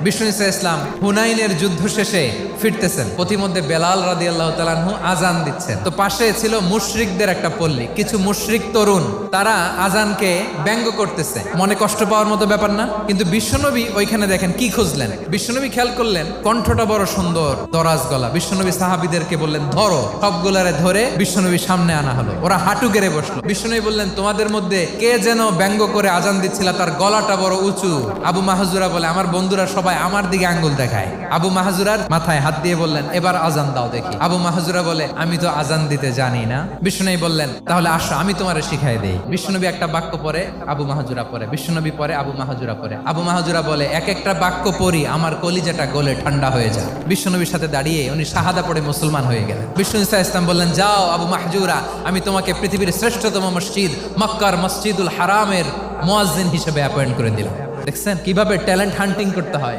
বিষ্ণু ইসলাম হুনাইনের যুদ্ধ শেষে ফিরতেছেন, পথিমধ্যে বেলাল রাদিয়াল্লাহু তাআলা আনহু আজান দিচ্ছেন। তো পাশে ছিল মুশরিকদের একটা পল্লী, কিছু মুশরিক তরুণ তারা আজানকে ব্যঙ্গ করতেছে। মনে কষ্ট পাওয়ার মতো ব্যাপার না, কিন্তু বিশ্বনবী ওইখানে দেখেন কি খুঁজলেন। বিশ্বনবী খেয়াল করলেন কণ্ঠটা বড় সুন্দর, দরাজ গলা। বিশ্বনবী সাহাবীদেরকে বললেন ধরো, সবগুলারে ধরে বিশ্বনবীর সামনে আনা হলো। ওরা হাঁটু গেড়ে বসলো। বিশ্বনবী বললেন তোমাদের মধ্যে কে যেন ব্যঙ্গ করে আজান দিচ্ছিল, তার গলাটা বড় উঁচু। আবু মাহজুরা বলে আমার বন্ধুরা সবাই আমার দিকে আঙ্গুল দেখায়। আবু মাহজুরার মাথায় হাত দিয়ে বললেন এবার আজান দাও দেখি। আবু মাহজুরা বলে আমি তো আজান দিতে জানি না। বিশ্বনবী বললেন তাহলে আসো আমি তোমারে শিখাই দেই। বিশ্বনবী একটা বাক্য পরে, আবু মাহজুরা পরে, বিশ্বনবী পরে, আবু মাহজুরা পরে। আবু মাহজুরা বলে এক একটা বাক্য পড়ি আমার কলিজাটা গলে ঠান্ডা হয়ে যায়। বিশ্বনবীর সাথে দাঁড়িয়ে উনি শাহাদা পড়ে মুসলমান হয়ে গেলেন। বিষ্ণু ইসলাম বললেন যাও আবু মাহজুরা, আমি তোমাকে পৃথিবীর শ্রেষ্ঠতম মসজিদ মক্কার মসজিদুল হারামের মুয়াজ্জিন হিসেবে অ্যাপয়েন্ট করে দিলাম। দেখছেন কিভাবে ট্যালেন্ট হান্টিং করতে হয়।